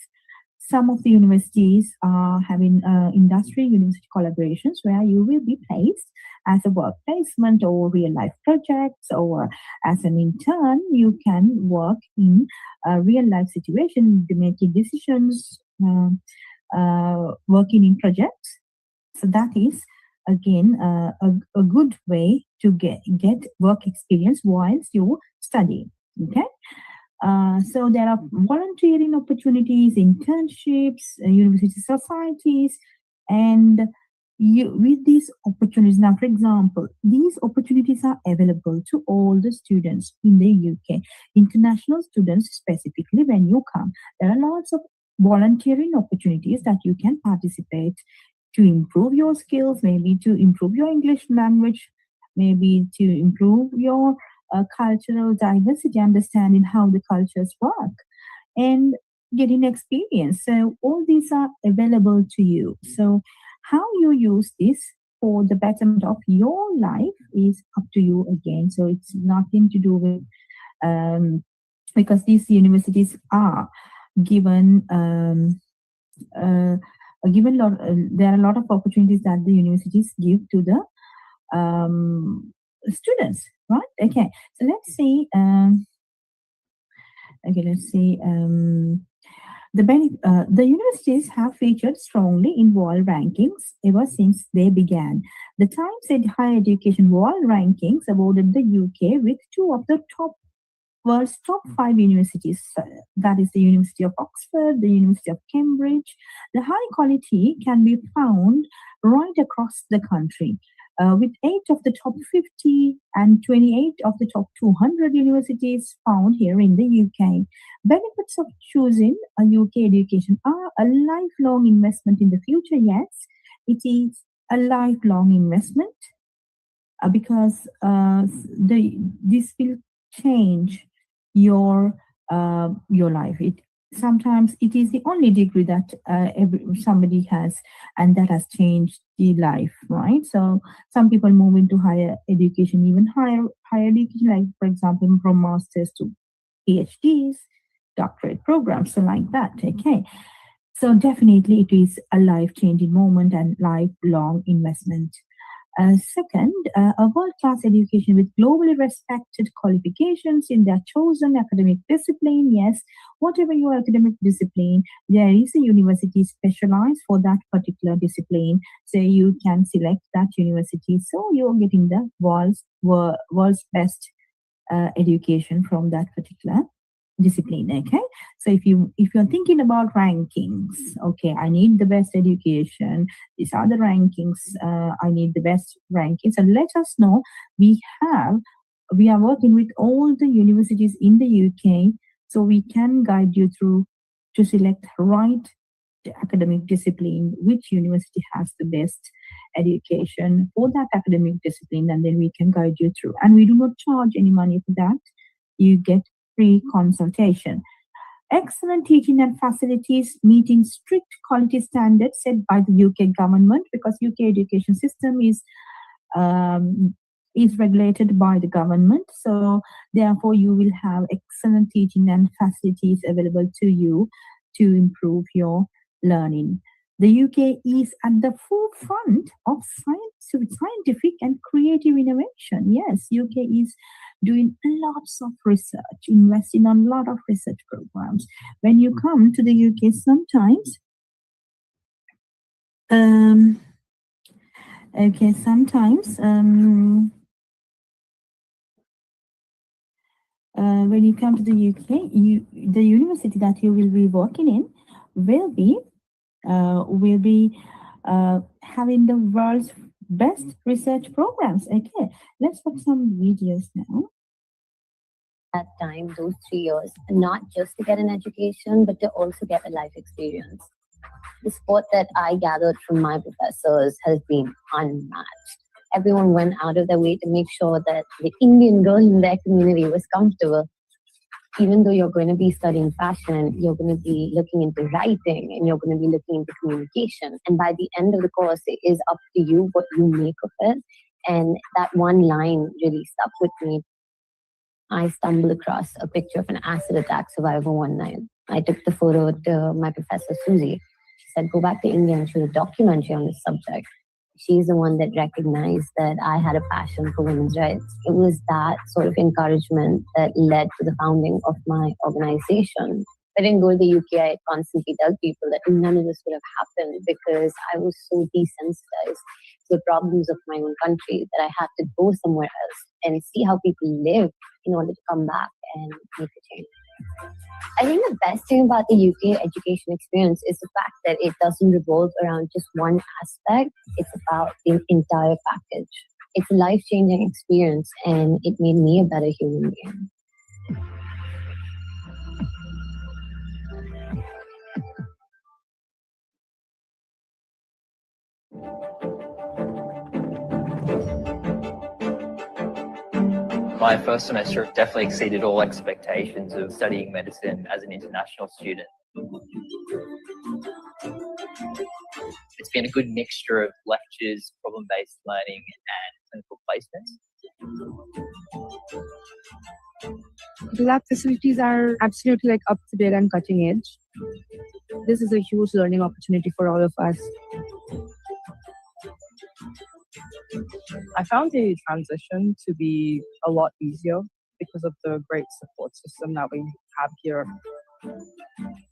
some of the universities are having industry-university collaborations where you will be placed as a work placement or real-life projects, or as an intern, you can work in a real-life situation, making decisions, working in projects. So that is again a good way to get work experience whilst you study. Okay. So there are volunteering opportunities, internships, university societies, and with these opportunities. Now, for example, these opportunities are available to all the students in the UK, international students specifically. When you come, there are lots of volunteering opportunities that you can participate to improve your skills, maybe to improve your English language, maybe to improve your cultural diversity, understanding how the cultures work, and getting experience. So all these are available to you. So how you use this for the betterment of your life is up to you again. So it's nothing to do with because these universities are given there are a lot of opportunities that the universities give to the students, right? Okay, so let's see. The universities have featured strongly in world rankings ever since they began. The Times said Higher Education World Rankings awarded the UK with 2 of the world's top 5 universities. That is the University of Oxford, the University of Cambridge. The high quality can be found right across the country, with 8 of the top 50 and 28 of the top 200 universities found here in the UK. Benefits of choosing a UK education are a lifelong investment in the future. Yes, it is a lifelong investment because this will change your life. Sometimes it is the only degree that somebody has, and that has changed the life, right? So some people move into higher education, even higher education, like for example from masters to PhDs, doctorate programs, so like that. Okay, so definitely it is a life-changing moment and lifelong investment. Second, a world-class education with globally respected qualifications in their chosen academic discipline. Yes, whatever your academic discipline, there is a university specialized for that particular discipline. So you can select that university. So you're getting the world's best education from that particular discipline. Okay, so if you're thinking about rankings, okay, I need the best education, these are the rankings, I need the best rankings, and let us know. We are working with all the universities in the UK, so we can guide you through to select right academic discipline, which university has the best education for that academic discipline, and then we can guide you through, and we do not charge any money for that. You get free consultation. Excellent teaching and facilities meeting strict quality standards set by the UK government, because UK education system is regulated by the government. So therefore you will have excellent teaching and facilities available to you to improve your learning. The UK is at the forefront of scientific and creative innovation. Yes, UK is doing lots of research, investing on a lot of research programs. When you come to the UK, sometimes, when you come to the UK, the university that you will be working in will be having the world's best research programs. Okay, let's watch some videos now. That time, those 3 years, not just to get an education, but to also get a life experience. The support that I gathered from my professors has been unmatched. Everyone went out of their way to make sure that the Indian girl in their community was comfortable. Even though you're going to be studying fashion, you're going to be looking into writing, and you're going to be looking into communication. And by the end of the course, it is up to you what you make of it. And that one line really stuck with me. I stumbled across a picture of an acid attack survivor one night. I took the photo to my professor, Susie. She said, go back to India and shoot a documentary on this subject. She's the one that recognized that I had a passion for women's rights. It was that sort of encouragement that led to the founding of my organization. I didn't go to the UK. I constantly tell people that none of this would have happened because I was so desensitized to the problems of my own country that I had to go somewhere else and see how people live in order to come back and make a change. I think the best thing about the UK education experience is the fact that it doesn't revolve around just one aspect. It's about the entire package. It's a life-changing experience, and it made me a better human being. My first semester definitely exceeded all expectations of studying medicine as an international student. It's been a good mixture of lectures, problem-based learning, and clinical placements. The lab facilities are absolutely up to date and cutting edge. This is a huge learning opportunity for all of us. I found the transition to be a lot easier because of the great support system that we have here.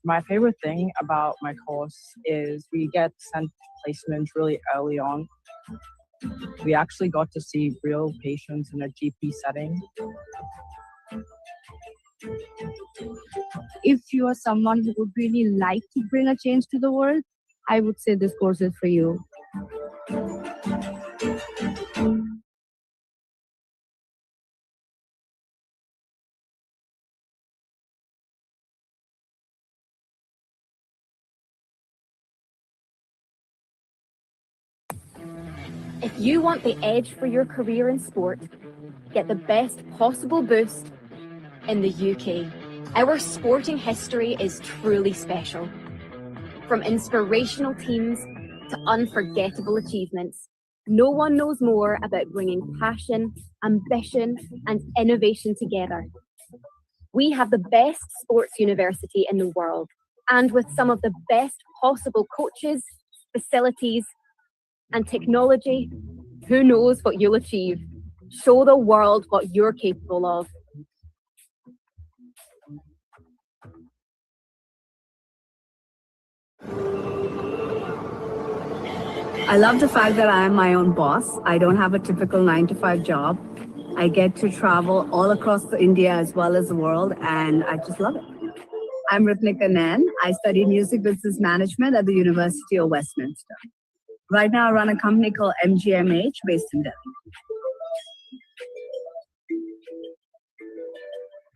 My favorite thing about my course is we get sent placements really early on. We actually got to see real patients in a GP setting. If you are someone who would really like to bring a change to the world, I would say this course is for you. If you want the edge for your career in sport, get the best possible boost in the UK. Our sporting history is truly special. From inspirational teams to unforgettable achievements, no one knows more about bringing passion, ambition, and innovation together. We have the best sports university in the world, and with some of the best possible coaches, facilities, and technology, who knows what you'll achieve? Show the world what you're capable of. I love the fact that I am my own boss. I don't have a typical 9-to-5 job. I get to travel all across India as well as the world, and I just love it. I'm Ritnika Nain. I study music business management at the University of Westminster. Right now, I run a company called MGMH based in Delhi.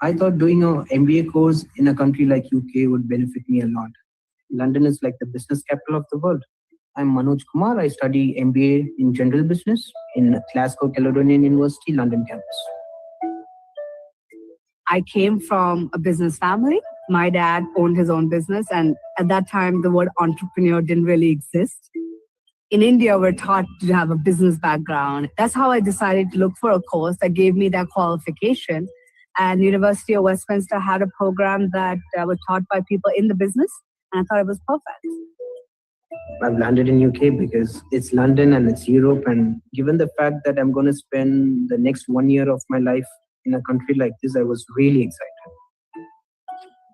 I thought doing an MBA course in a country like UK would benefit me a lot. London is like the business capital of the world. I'm Manoj Kumar. I study MBA in General Business in Glasgow Caledonian University, London campus. I came from a business family. My dad owned his own business, and at that time, the word entrepreneur didn't really exist. In India, we're taught to have a business background. That's how I decided to look for a course that gave me that qualification. And University of Westminster had a program that was taught by people in the business, and I thought it was perfect. I've landed in UK because it's London and it's Europe, and given the fact that I'm going to spend the next 1 year of my life in a country like this, I was really excited.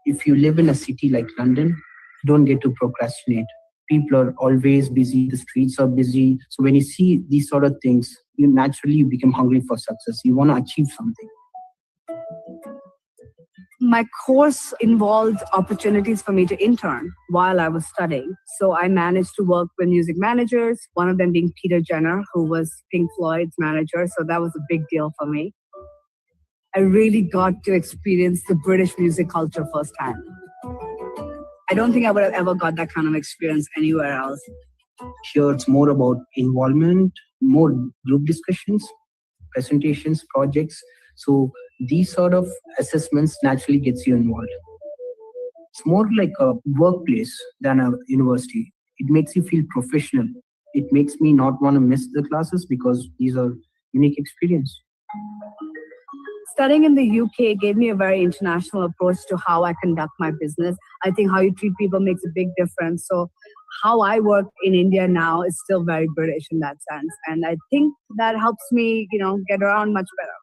If you live in a city like London, you don't get to procrastinate. People are always busy, the streets are busy. So when you see these sort of things, you naturally become hungry for success. You want to achieve something. My course involved opportunities for me to intern while I was studying. So I managed to work with music managers, one of them being Peter Jenner, who was Pink Floyd's manager. So that was a big deal for me. I really got to experience the British music culture firsthand. I don't think I would have ever got that kind of experience anywhere else. Here it's more about involvement, more group discussions, presentations, projects. So these sort of assessments naturally gets you involved. It's more like a workplace than a university. It makes you feel professional. It makes me not want to miss the classes because these are unique experience. Studying in the UK gave me a very international approach to how I conduct my business. I think how you treat people makes a big difference. So how I work in India now is still very British in that sense. And I think that helps me, get around much better.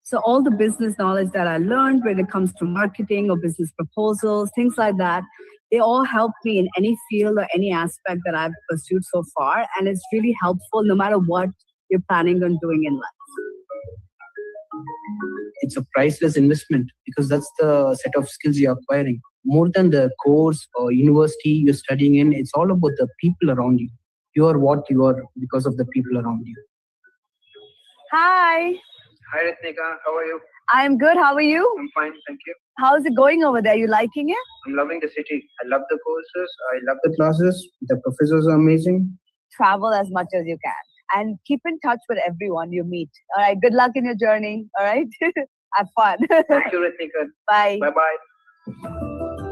So all the business knowledge that I learned when it comes to marketing or business proposals, things like that, they all help me in any field or any aspect that I've pursued so far. And it's really helpful no matter what you're planning on doing in life. It's a priceless investment because that's the set of skills you're acquiring. More than the course or university you're studying in, it's all about the people around you. You are what you are because of the people around you. Hi. Hi, Ritnika. How are you? I'm good. How are you? I'm fine, thank you. How's it going over there? You liking it? I'm loving the city. I love the courses. I love the classes. The professors are amazing. Travel as much as you can and keep in touch with everyone you meet. All right. Good luck in your journey. All right. Have fun. Thank you, Ritnika. Bye. Bye-bye.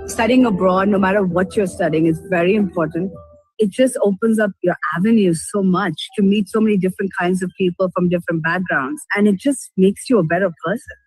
Studying abroad, no matter what you're studying, is very important. It just opens up your avenues so much to meet so many different kinds of people from different backgrounds. And it just makes you a better person.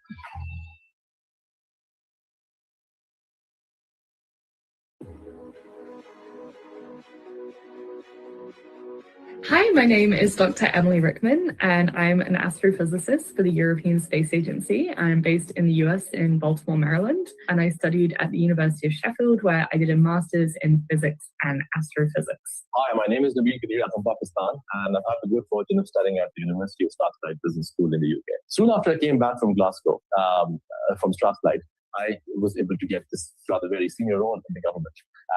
Hi, my name is Dr. Emily Rickman, and I'm an astrophysicist for the European Space Agency. I'm based in the US in Baltimore, Maryland, and I studied at the University of Sheffield, where I did a master's in physics and astrophysics. Hi, my name is Nabil Kadir. I'm from Pakistan, and I've had the good fortune of studying at the University of Strathclyde Business School in the UK. Soon after I came back from Glasgow, from Strathclyde, I was able to get this rather very senior role in the government.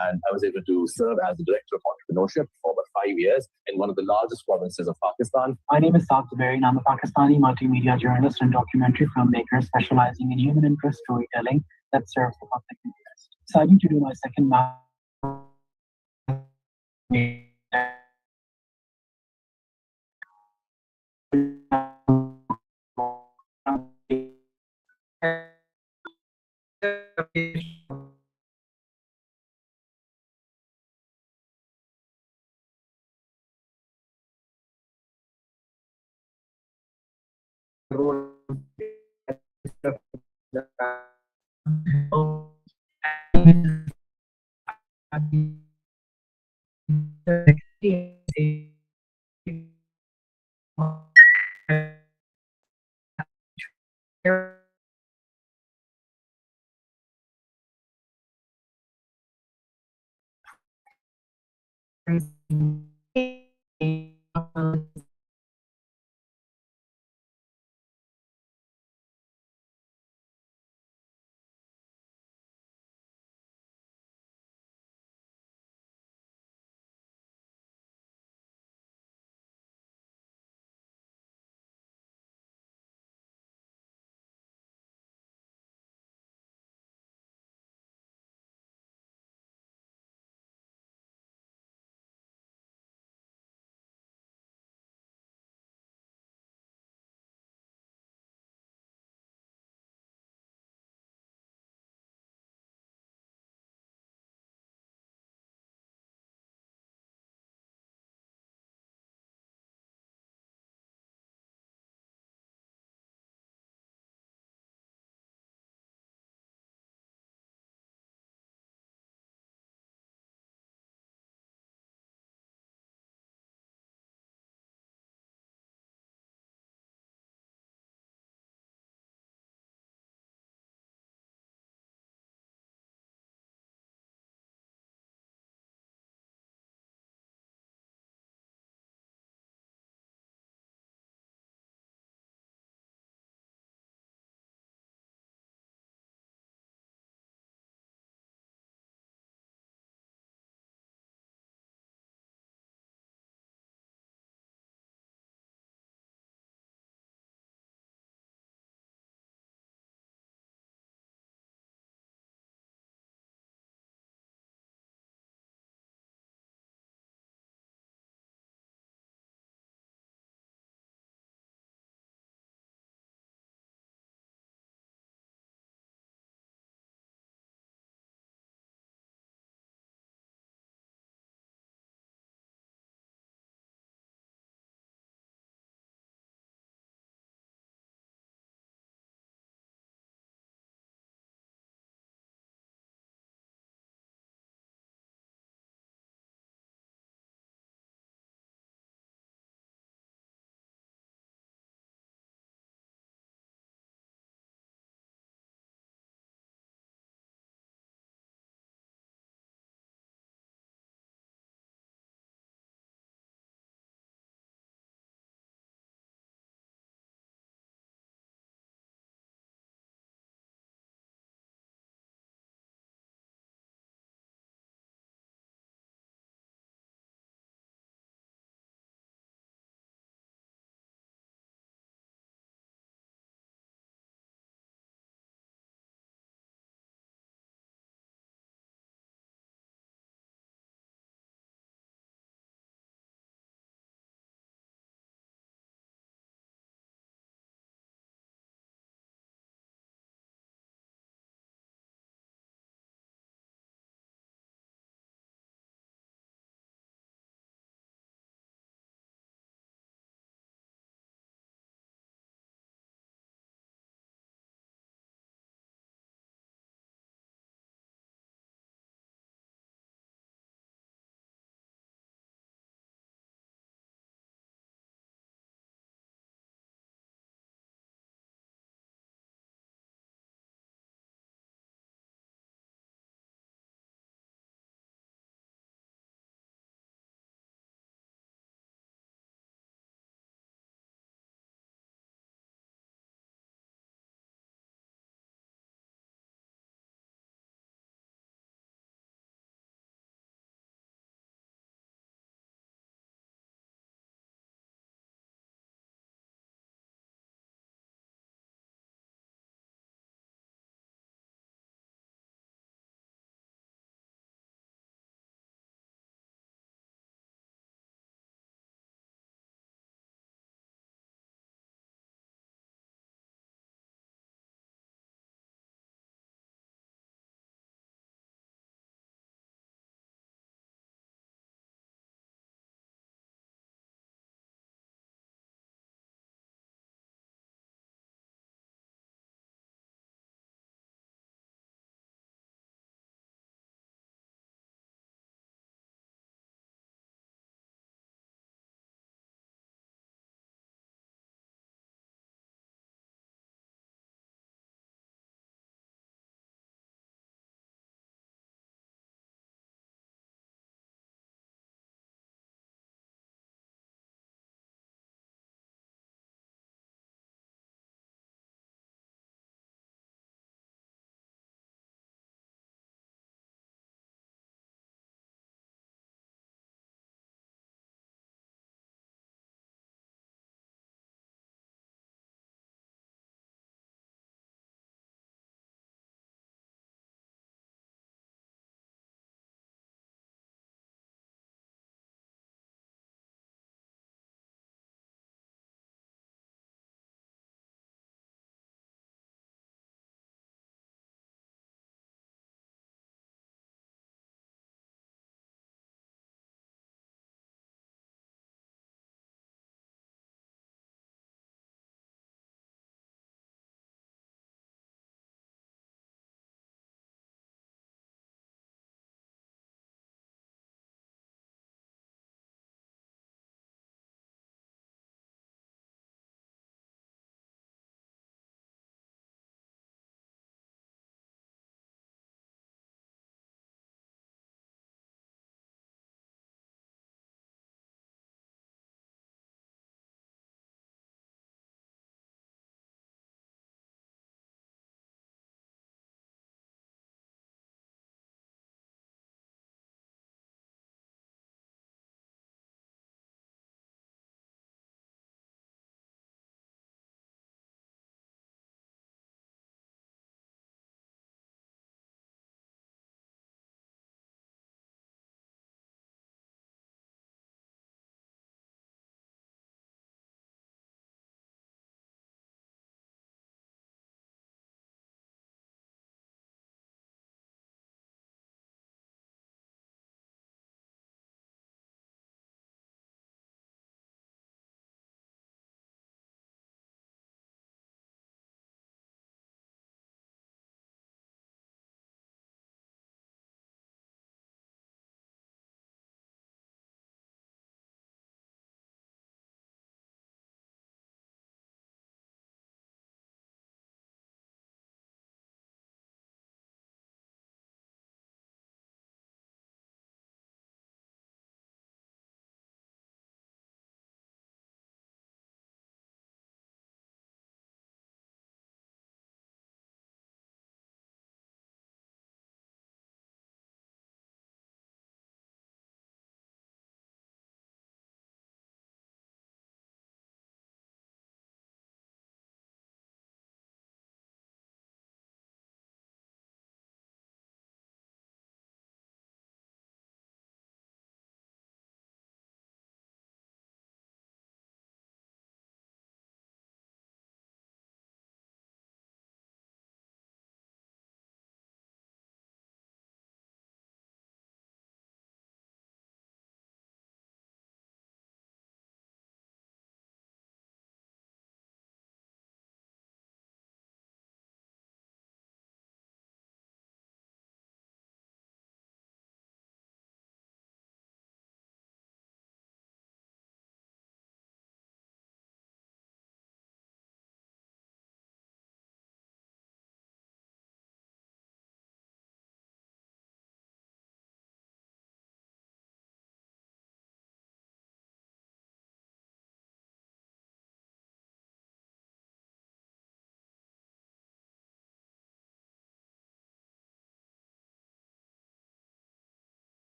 And I was able to serve as the Director of Entrepreneurship for about 5 years in one of the largest provinces of Pakistan. My name is Saad Zubair, and I'm a Pakistani multimedia journalist and documentary filmmaker specializing in human interest storytelling that serves the public interest. Deciding to do my second master's